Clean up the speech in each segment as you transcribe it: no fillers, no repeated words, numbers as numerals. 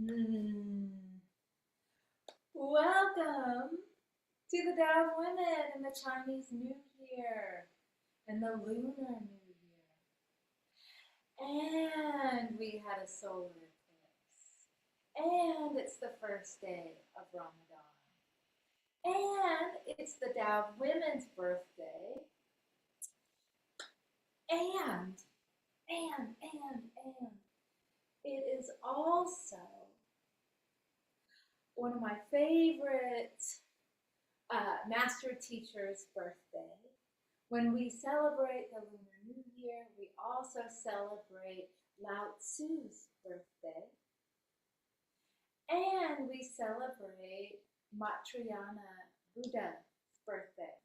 Mm. Welcome to the Tao of Women and the Chinese New Year and the Lunar New Year. And we had a solar eclipse. And it's the first day of Ramadan. And it's the Tao of Women's birthday. And, and, it is also one of my favorite master teacher's birthday. When we celebrate the Lunar New Year, we also celebrate Lao Zi's birthday. And we celebrate Matriyana Buddha's birthday.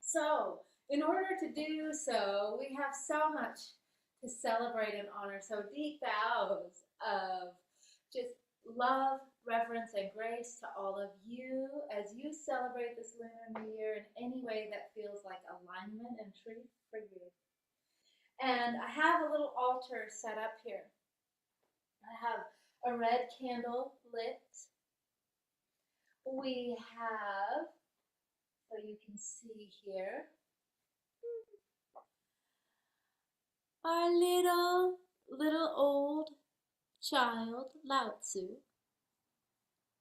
So, in order to do so, we have so much to celebrate and honor. So, deep vows of just love, reverence, and grace to all of you as you celebrate this Lunar New Year in any way that feels like alignment and truth for you. And I have a little altar set up here. I have a red candle lit. We have, so you can see here, our little old child, Lao Zi.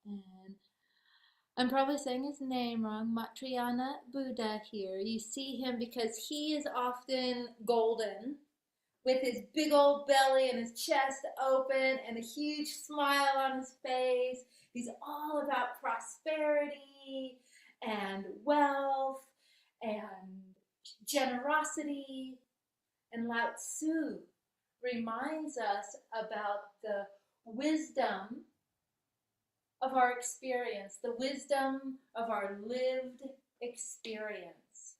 And I'm probably saying his name wrong, Matriyana Buddha here. You see him because he is often golden with his big old belly and his chest open and a huge smile on his face. He's all about prosperity and wealth and generosity. And Lao Zi reminds us about the wisdom of our experience, the wisdom of our lived experience,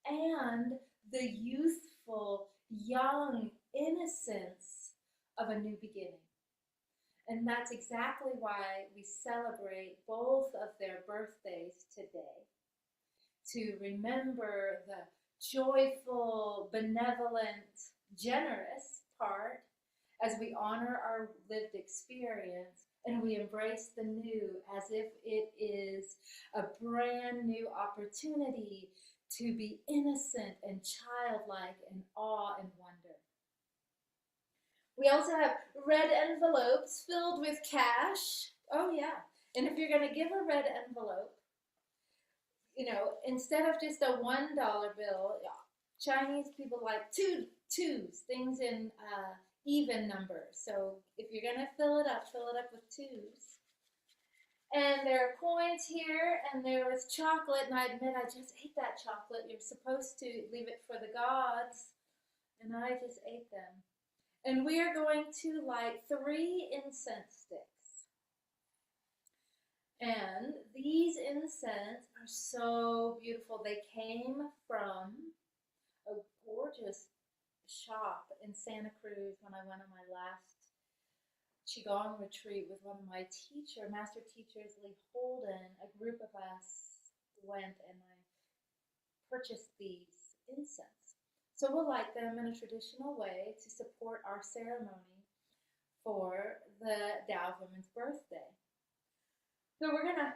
and the youthful, young innocence of a new beginning. And that's exactly why we celebrate both of their birthdays today, to remember the joyful, benevolent, generous part as we honor our lived experience and we embrace the new as if it is a brand new opportunity to be innocent and childlike in awe and wonder. We also have red envelopes filled with cash. Oh, yeah. And if you're going to give a red envelope, instead of just a $1 bill, Chinese people like twos, things in even numbers. So if you're going to fill it up with twos. And there are coins here, and there was chocolate, and I admit I just ate that chocolate. You're supposed to leave it for the gods, and I just ate them. And we are going to light 3 incense sticks. And these incense are so beautiful. They came from a gorgeous shop in Santa Cruz when I went on my last Qigong retreat with one of my master teachers, Lee Holden. A group of us went and I purchased these incense. So we'll light them in a traditional way to support our ceremony for the Tao of Women's birthday. So we're going to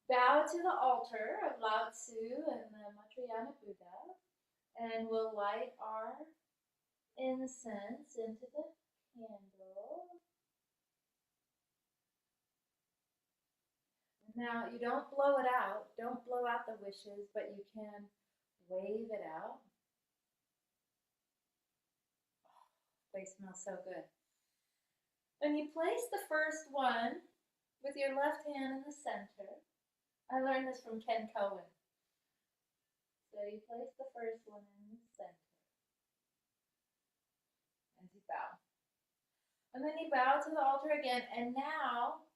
bow to the altar of Lao Zi and the Matriyana Buddha, and we'll light our incense into the candle. Now, you don't blow it out. Don't blow out the wishes, but you can wave it out. Oh, they smell so good. And you place the first one with your left hand in the center. I learned this from Ken Cohen. So you place the first one in the center. And you bow. And then you bow to the altar again. And now,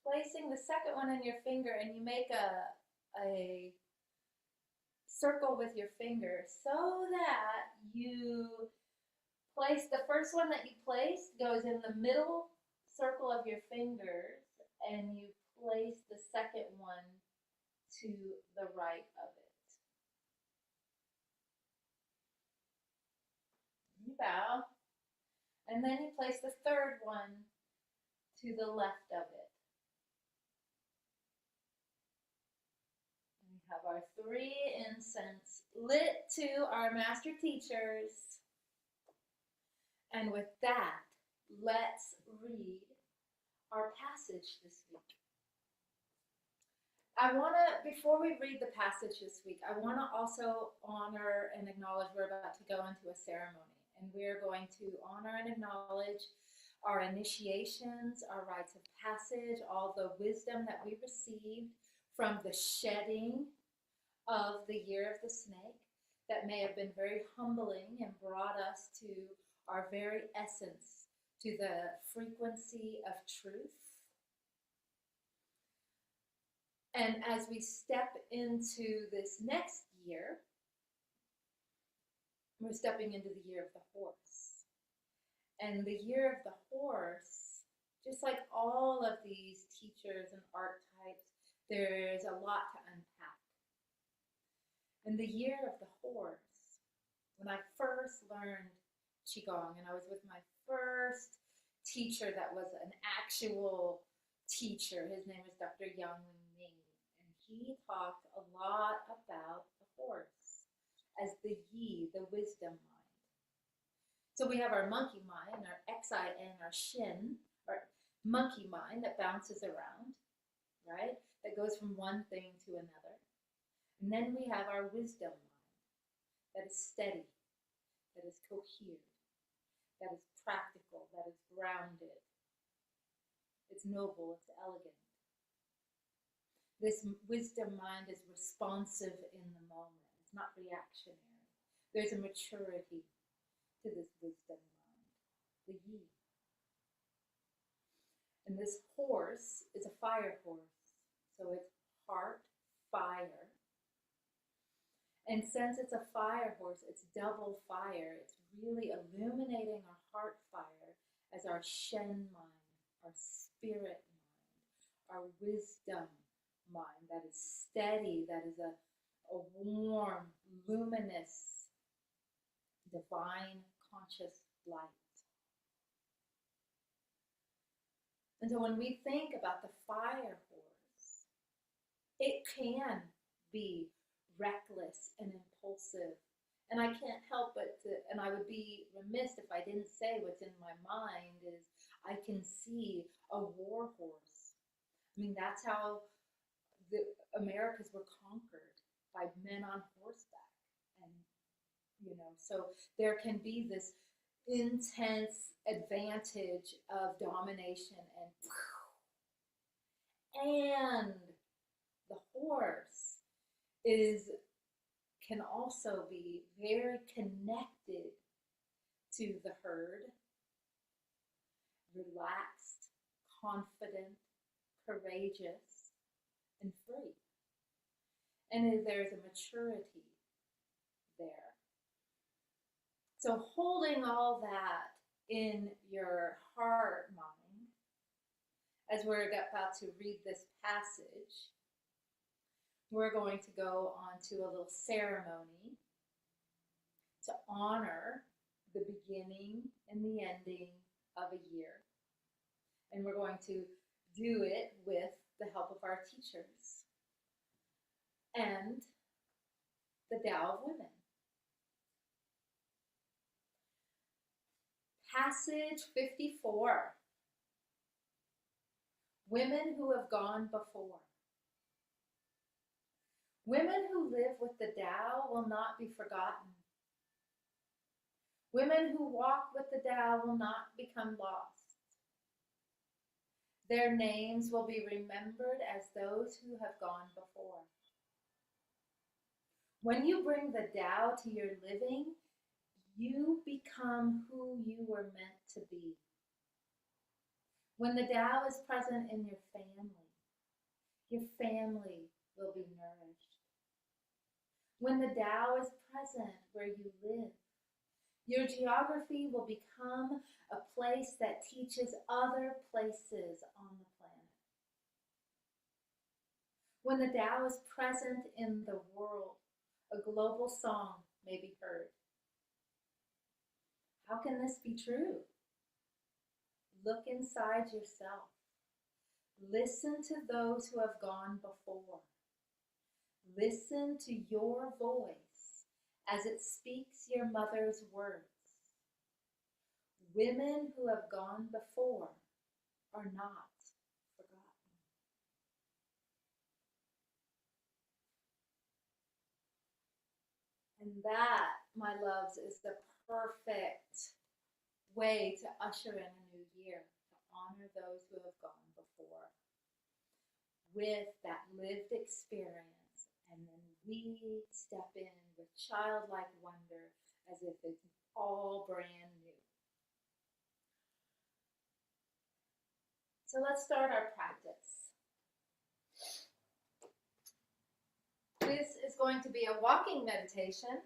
placing the second one in your finger, and you make a circle with your finger so that you place the first one that you placed goes in the middle circle of your fingers, and you place the second one to the right of it. You bow, and then you place the third one to the left of it. We have our 3 incense lit to our master teachers. And with that, let's read our passage this week. Before we read the passage this week, I want to also honor and acknowledge we're about to go into a ceremony. And we're going to honor and acknowledge our initiations, our rites of passage, all the wisdom that we received from the shedding of the year of the snake that may have been very humbling and brought us to our very essence, to the frequency of truth. And as we step into this next year, we're stepping into the year of the horse. And the year of the horse, just like all of these teachers and archetypes, there's a lot to unpack. And the year of the horse, when I first learned Qigong, and I was with my first teacher that was an actual teacher, his name was Dr. Yang Ming, and he talked a lot about the horse as the yi, the wisdom mind. So we have our monkey mind, our xi and our shin, our monkey mind that bounces around, right? That goes from one thing to another. And then we have our wisdom mind that is steady, that is coherent, that is practical, that is grounded. It's noble, it's elegant. This wisdom mind is responsive in the moment. It's not reactionary. There's a maturity to this wisdom mind, the yi. And this horse is a fire horse, so it's heart, fire. And since it's a fire horse, it's double fire. It's really illuminating our heart fire as our Shen mind, our spirit mind, our wisdom mind that is steady, that is a warm, luminous, divine, conscious light. And so when we think about the fire horse, it can be reckless and impulsive. And I can't help but to, and I would be remiss if I didn't say what's in my mind is I can see a war horse. I mean, that's how the Americas were conquered, by men on horseback. And, you know, so there can be this intense advantage of domination and the horse can also be very connected to the herd, relaxed, confident, courageous, and free. And there's a maturity there. So holding all that in your heart mind, as we're about to read this passage, we're going to go on to a little ceremony to honor the beginning and the ending of a year. And we're going to do it with the help of our teachers and the Tao of Women. Passage 54. Women who have gone before. Women who live with the Tao will not be forgotten. Women who walk with the Tao will not become lost. Their names will be remembered as those who have gone before. When you bring the Tao to your living, you become who you were meant to be. When the Tao is present in your family will be nourished. When the Tao is present where you live, your geography will become a place that teaches other places on the planet. When the Tao is present in the world, a global song may be heard. How can this be true? Look inside yourself. Listen to those who have gone before. Listen to your voice as it speaks your mother's words. Women who have gone before are not forgotten. And that, my loves, is the perfect way to usher in a new year, to honor those who have gone before with that lived experience. And then we step in with childlike wonder as if it's all brand new. So let's start our practice. This is going to be a walking meditation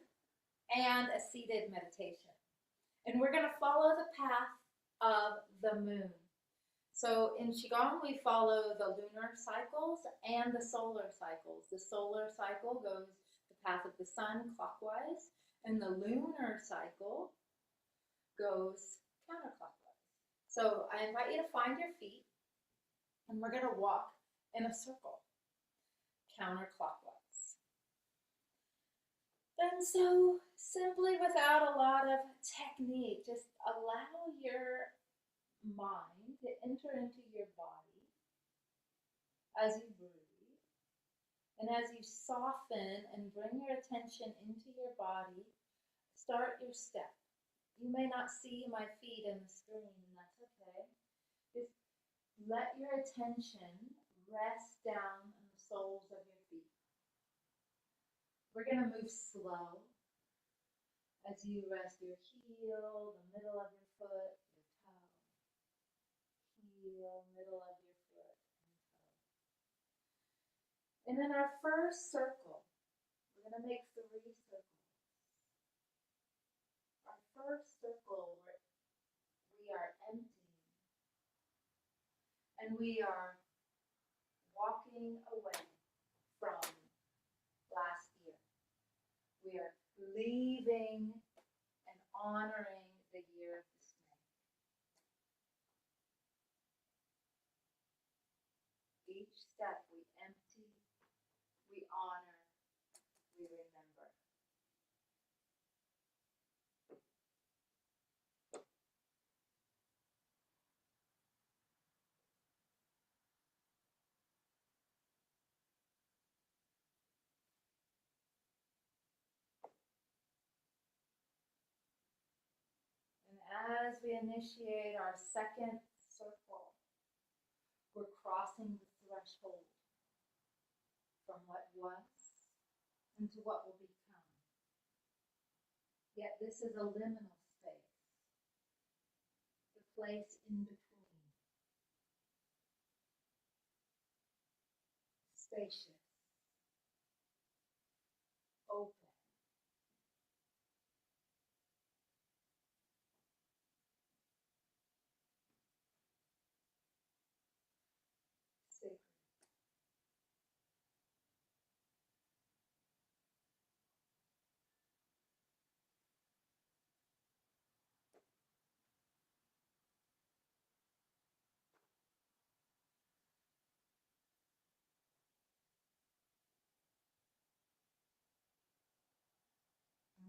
and a seated meditation. And we're going to follow the path of the moon. So in Qigong, we follow the lunar cycles and the solar cycles. The solar cycle goes the path of the sun clockwise, and the lunar cycle goes counterclockwise. So I invite you to find your feet, and we're going to walk in a circle, counterclockwise. And so simply, without a lot of technique, just allow your mind to enter into your body as you breathe. And as you soften and bring your attention into your body, start your step. You may not see my feet in the screen, and that's okay. Just let your attention rest down on the soles of your feet. We're going to move slow as you rest your heel, the middle of your foot, your toe, heel, middle of your foot, and toe. And in our first circle, we're going to make 3 circles. Our first circle, we are emptying. And we are walking away from last year. We are leaving and honoring the year of the snake. Each step we empty, we honor, we remember. As we initiate our second circle, we're crossing the threshold from what was into what will become. Yet this is a liminal space, the place in between. Spacious, open. Sacred.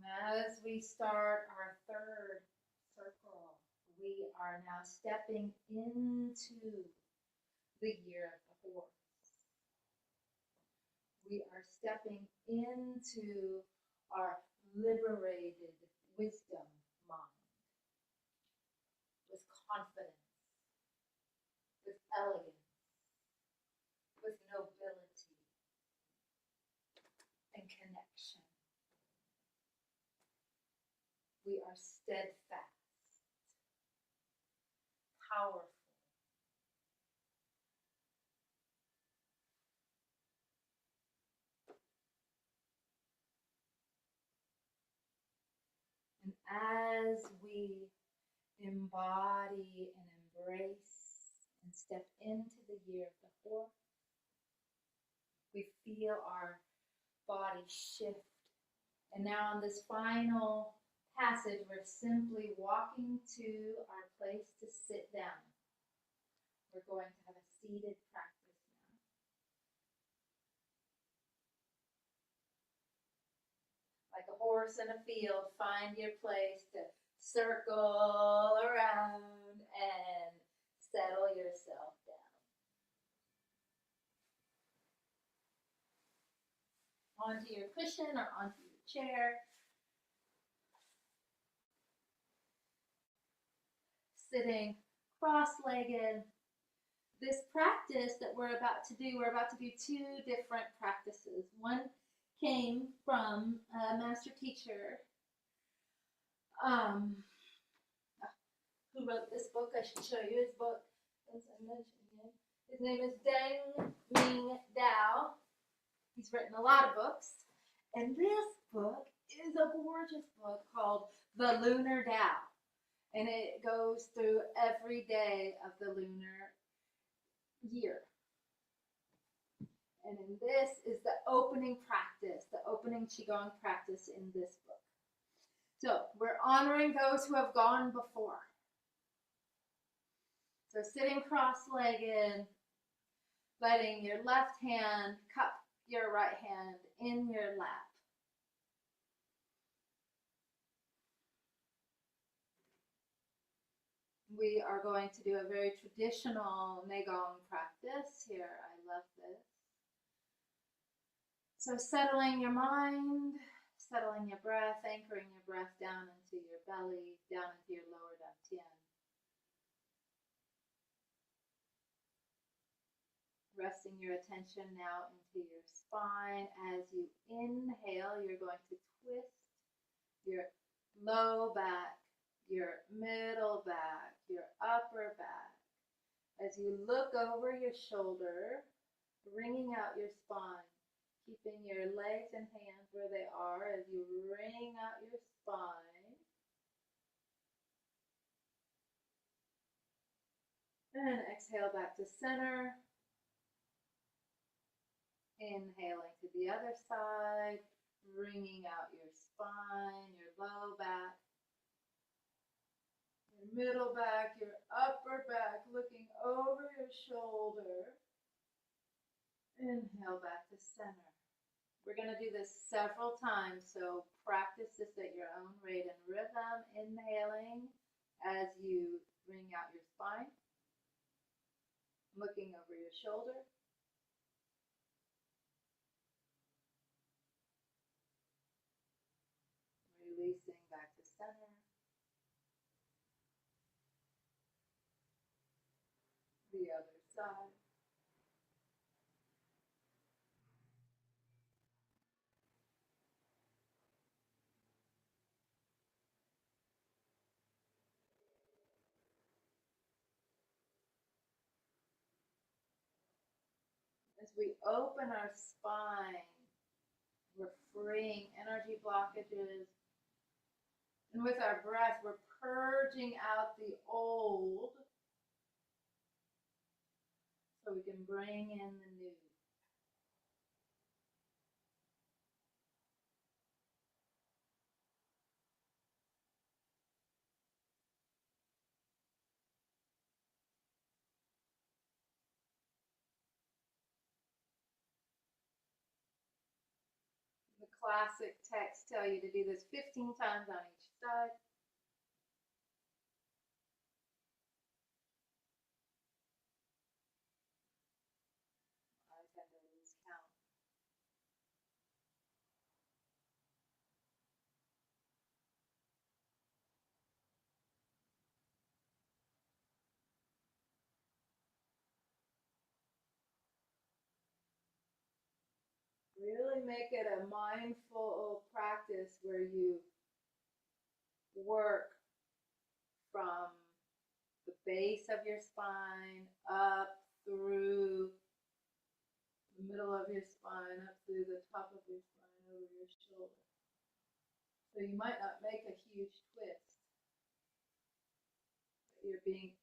As we start our third circle, we are now stepping into the year of the horse. We are stepping into our liberated wisdom mind with confidence, with elegance, with nobility and connection. We are steadfast, powerful, and as we embody and embrace and step into the year of the horse, we feel our body shift. And now on this final passage, we're simply walking to our place to sit down. We're going to have a seated practice now. Like a horse in a field, find your place to circle around and settle yourself down. Onto your cushion or onto your chair. Sitting cross-legged. This practice that we're about to do two different practices. One came from a master teacher who wrote this book. I should show you his book, as I mentioned him. His name is Deng Ming Dao. He's written a lot of books, and this book is a gorgeous book called The Lunar Tao, and it goes through every day of the lunar year. And in this is the opening practice, the opening Qigong practice in this book. So we're honoring those who have gone before. So sitting cross-legged, letting your left hand cup your right hand in your lap. We are going to do a very traditional Qigong practice here. I love this. So settling your mind, settling your breath, anchoring your breath down into your belly, down into your lower dantian. Resting your attention now into your spine. As you inhale, you're going to twist your low back, your middle back, your upper back. As you look over your shoulder, wringing out your spine, keeping your legs and hands where they are as you wring out your spine. And exhale back to center. Inhaling to the other side, wringing out your spine, your low back, your middle back, your upper back, looking over your shoulder. Inhale back to center. We're going to do this several times, so practice this at your own rate and rhythm. Inhaling as you wring out your spine, looking over your shoulder. Releasing back to center. The other side. As we open our spine, we're freeing energy blockages. And with our breath, we're purging out the old so we can bring in the new. The classic texts tell you to do this 15 times on each side. I tend to lose count. Really make it a mindful practice where you work from the base of your spine up through the middle of your spine, up through the top of your spine, over your shoulder. So you might not make a huge twist, but you're being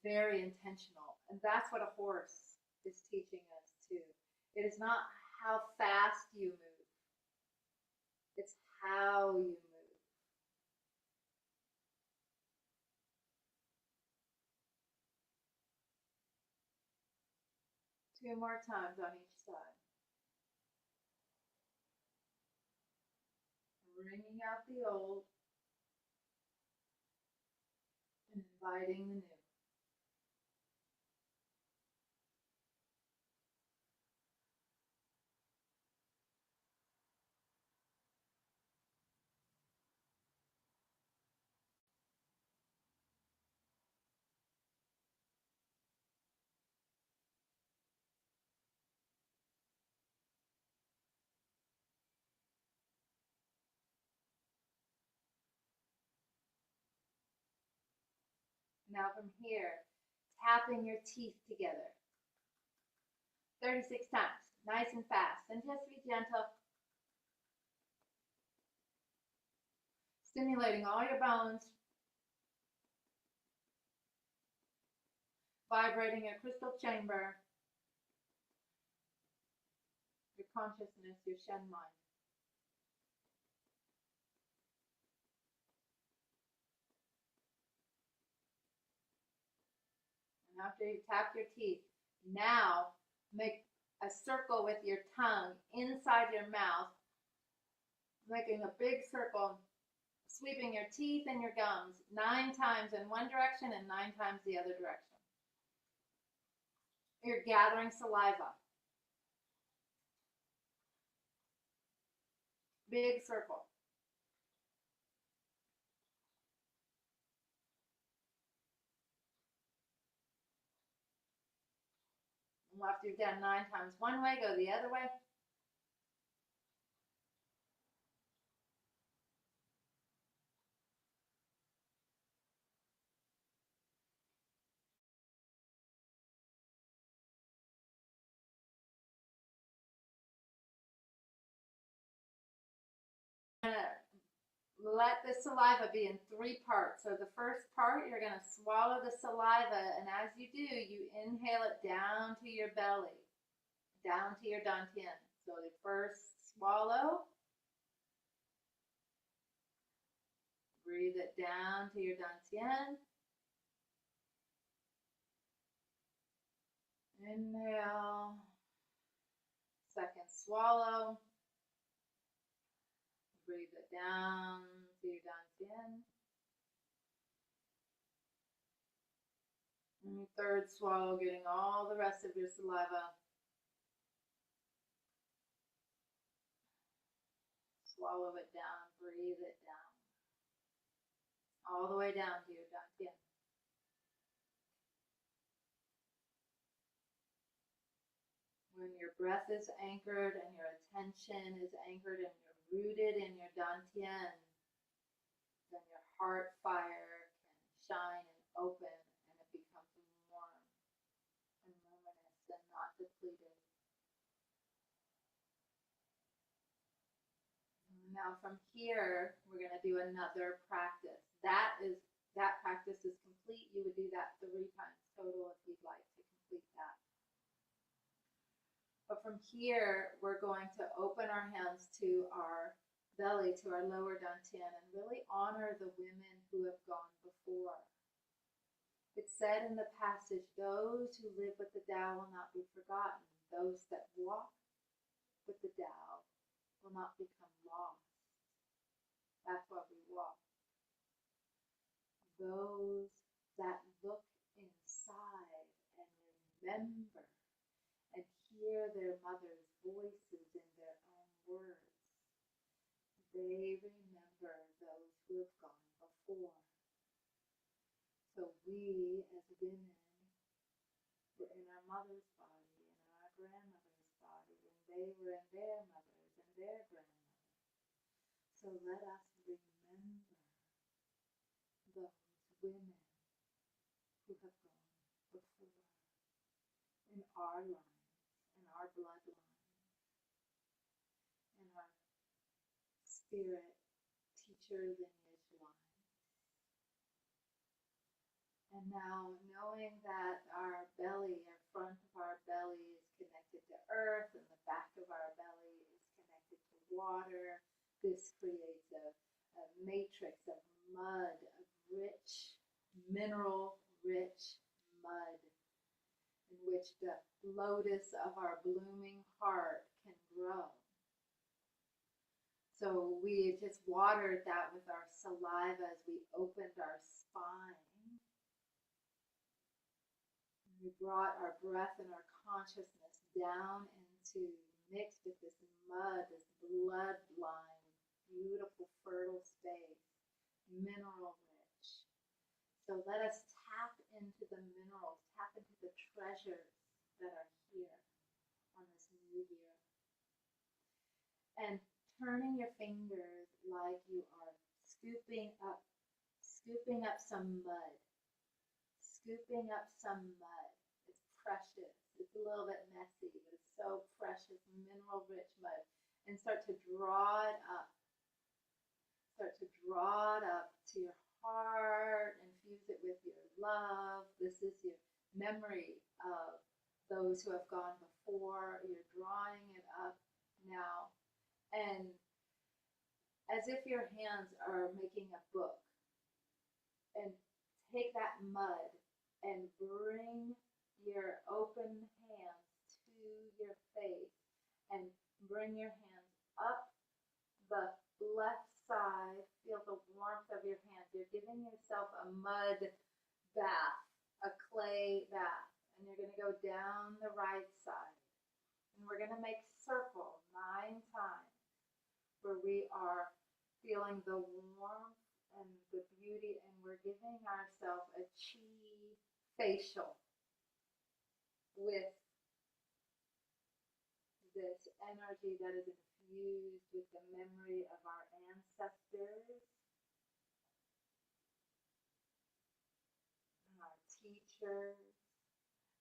very intentional. And that's what a horse is teaching us too. It is not how fast you move, it's how you move. 2 more times on each side. Bringing out the old and inviting the new. Now from here, tapping your teeth together. 36 times, nice and fast. And just be gentle. Stimulating all your bones. Vibrating your crystal chamber. Your consciousness, your Shen mind. And after you tap your teeth, now make a circle with your tongue inside your mouth, making a big circle, sweeping your teeth and your gums 9 times in one direction and 9 times the other direction. You're gathering saliva. Big circle. And after you've done 9 times one way, go the other way. Let the saliva be in 3 parts. So the first part, you're going to swallow the saliva, and as you do, you inhale it down to your belly, down to your dantian. So the first swallow, breathe it down to your dantian. Inhale. Second swallow. Breathe it down to your dantian. And your third swallow, getting all the rest of your saliva. Swallow it down, breathe it down. All the way down to your dantian. When your breath is anchored and your attention is anchored and you're rooted in your dantian, then your heart fire can shine and open, and it becomes warm and luminous and not depleted. Now from here, we're going to do another practice. That practice is complete. You would do that 3 times total if you'd like to complete that. But from here, we're going to open our hands to our belly, to our lower dantian, and really honor the women who have gone before. It's said in the passage, those who live with the Tao will not be forgotten. Those that walk with the Tao will not become lost. That's why we walk. Those that look inside and remember and hear their mother's voices in their own words, they remember those who have gone before. So we, as women, were in our mother's body, in our grandmother's body, and they were in their mothers and their grandmothers. So let us remember those women who have gone before in our lives, in our bloodline, in our spirit teacher lineage line. And now, knowing that our belly, our front of our belly is connected to earth and the back of our belly is connected to water, this creates a matrix of mud, of rich, mineral-rich mud. in which the lotus of our blooming heart can grow. So we just watered that with our saliva as we opened our spine. We brought our breath and our consciousness down into, mixed with this mud, this bloodline, beautiful fertile space, mineral rich. So let us tap into the minerals, tap into the treasures that are here on this new year. And turning your fingers like you are scooping up some mud. Scooping up some mud. It's precious. It's a little bit messy, but it's so precious, mineral-rich mud. And start to draw it up. Start to draw it up to your heart. Infuse it with your love. This is your memory of those who have gone before. You're drawing it up now. And as if your hands are making a book. And take that mud and bring your open hands to your face and bring your hands up the left side. Feel the warmth of your hands. You're giving yourself a mud bath, a clay bath. And you're going to go down the right side. And we're going to make circle 9 times where we are feeling the warmth and the beauty, and we're giving ourselves a Qi facial with this energy that is infused with the memory of our ancestors and our teachers.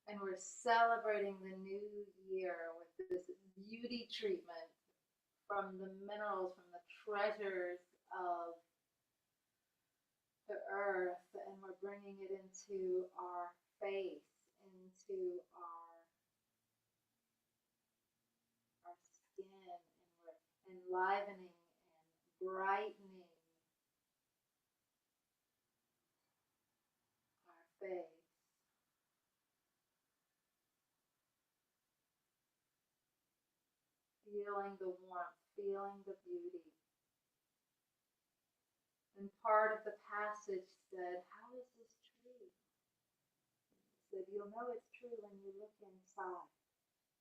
And we're celebrating the new year with this beauty treatment from the minerals, from the treasures of the earth, and we're bringing it into our face, into our skin, and we're enlivening and brightening our face. Feeling the warmth, feeling the beauty. And part of the passage said, how is this true? It said, you'll know it's true when you look inside.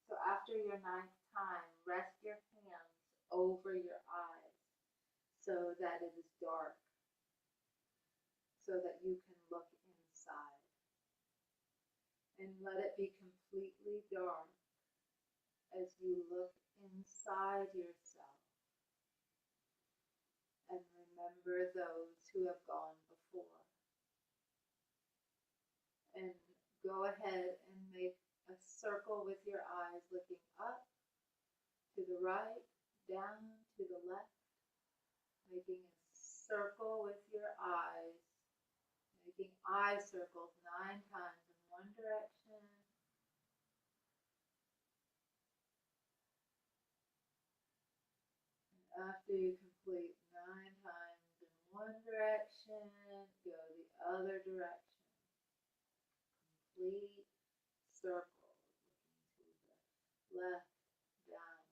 So after your 9th time, rest your hands over your eyes so that it is dark, so that you can look inside. And let it be completely dark as you look inside yourself. And remember those who have gone before. And go ahead and make a circle with your eyes looking up, to the right, down, to the left. Making a circle with your eyes. Making eye circles 9 times in one direction. And after you complete 9 times in one direction, go the other direction. Complete circles, looking to the left, down,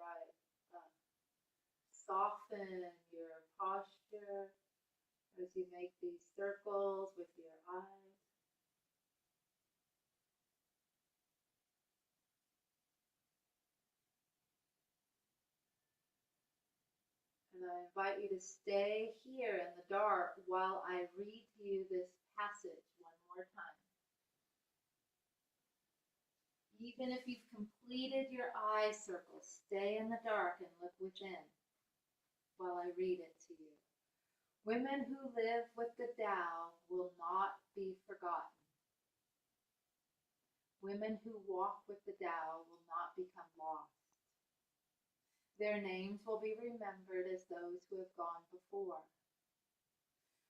right, up. Soften your posture as you make these circles with your eyes. And I invite you to stay here in the dark while I read to you this passage one more time. Even if you've completed your eye circle, stay in the dark and look within while I read it to you. Women who live with the Tao will not be forgotten. Women who walk with the Tao will not become lost. Their names will be remembered as those who have gone before.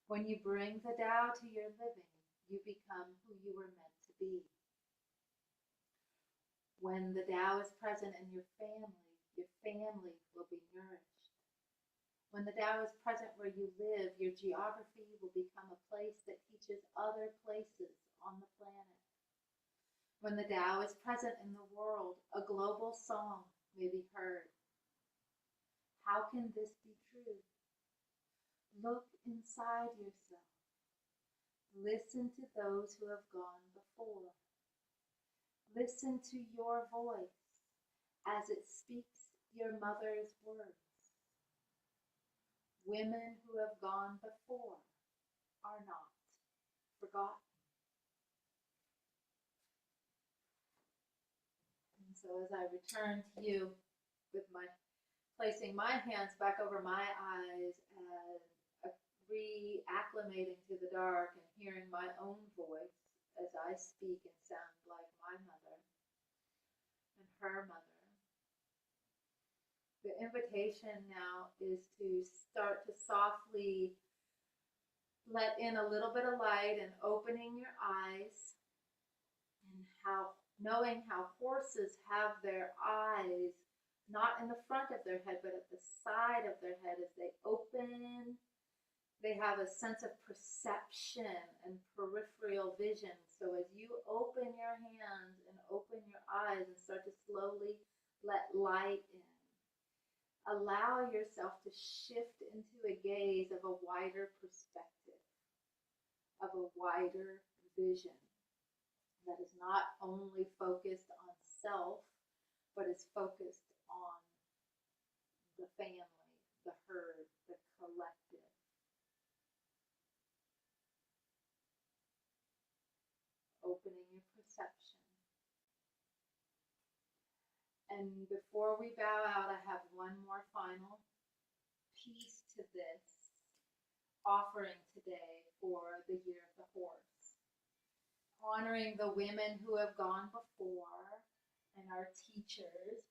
When you bring the Tao to your living, you become who you were meant to be. When the Tao is present in your family will be nourished. When the Tao is present where you live, your geography will become a place that teaches other places on the planet. When the Tao is present in the world, a global song may be heard. How can this be true? Look inside yourself. Listen to those who have gone before. Listen to your voice as it speaks your mother's words. Women who have gone before are not forgotten. And so as I return to you with my placing my hands back over my eyes and reacclimating to the dark and hearing my own voice as I speak and sound like my mother and her mother. The invitation now is to start to softly let in a little bit of light and opening your eyes, and how knowing how horses have their eyes not in the front of their head but at the side of their head. As they open, they have a sense of perception and peripheral vision. So as you open your hands and open your eyes and start to slowly let light in, allow yourself to shift into a gaze of a wider perspective, of a wider vision that is not only focused on self, but is focused on the family, the herd, the collective. Opening your perception. And before we bow out, I have one more final piece to this offering today for the Year of the Horse. Honoring the women who have gone before and our teachers,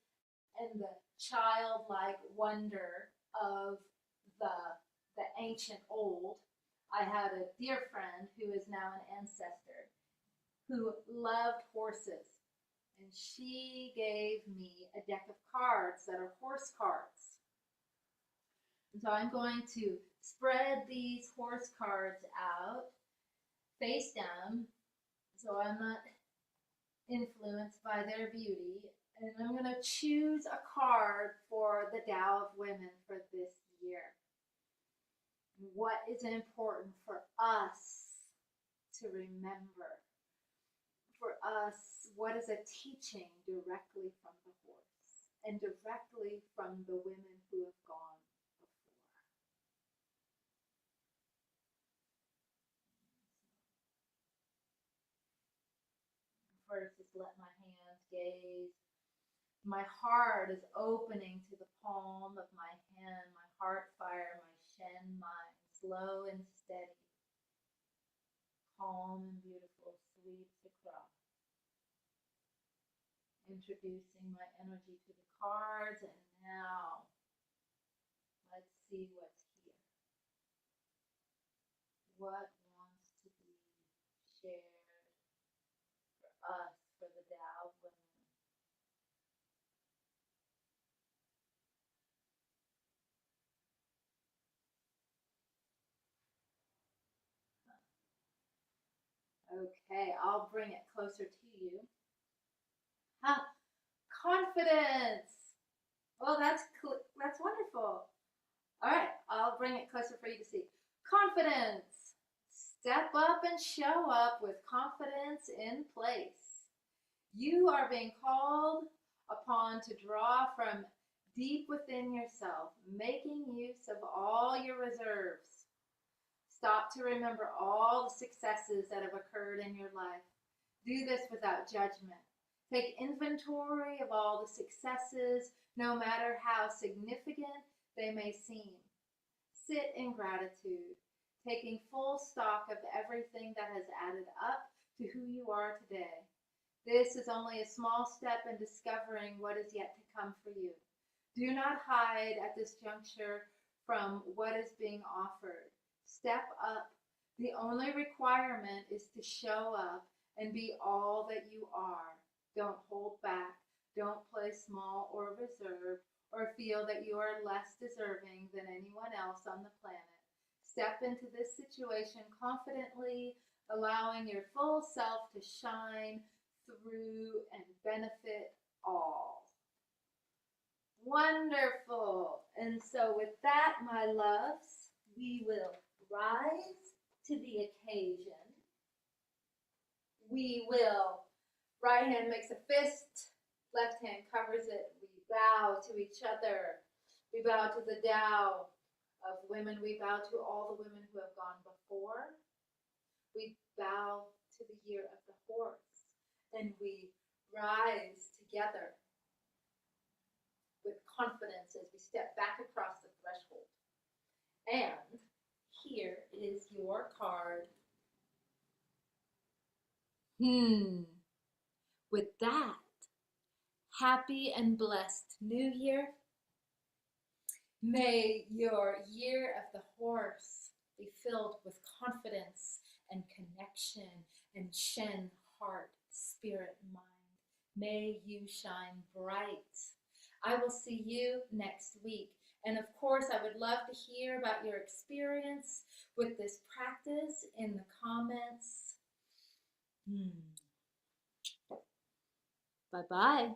and the childlike wonder of the ancient old. I had a dear friend who is now an ancestor who loved horses, and she gave me a deck of cards that are horse cards. And so I'm going to spread these horse cards out face down, so I'm not influenced by their beauty. And I'm going to choose a card for the Tao of Women for this year. What is important for us to remember? For us, what is a teaching directly from the horse and directly from the women who have gone before? First, just let my hands gaze. My heart is opening to the palm of my hand, my heart fire, my Shen mind, slow and steady, calm and beautiful, sweeps across. Introducing my energy to the cards, and now let's see what's here. What wants to be shared for us, for the Tao of Women? Okay, I'll bring it closer to you. Confidence. Well, that's wonderful. All right, I'll bring it closer for you to see. Confidence. Step up and show up with confidence in place. You are being called upon to draw from deep within yourself, making use of all your reserves. Stop to remember all the successes that have occurred in your life. Do this without judgment. Take inventory of all the successes, no matter how significant they may seem. Sit in gratitude, taking full stock of everything that has added up to who you are today. This is only a small step in discovering what is yet to come for you. Do not hide at this juncture from what is being offered. Step up. The only requirement is to show up and be all that you are. Don't hold back. Don't play small or reserved or feel that you are less deserving than anyone else on the planet. Step into this situation confidently, allowing your full self to shine through and benefit all. Wonderful. And so with that, my loves, we will rise to the occasion. We will, right hand makes a fist, left hand covers it. We bow to each other. We bow to the Tao of Women. We bow to all the women who have gone before. We bow to the year of the horse. And we rise together with confidence as we step back across the threshold. And here is your card. With that, happy and blessed New Year. May your year of the horse be filled with confidence and connection and Shen, heart, spirit, mind. May you shine bright. I will see you next week. And of course, I would love to hear about your experience with this practice in the comments. Bye-bye.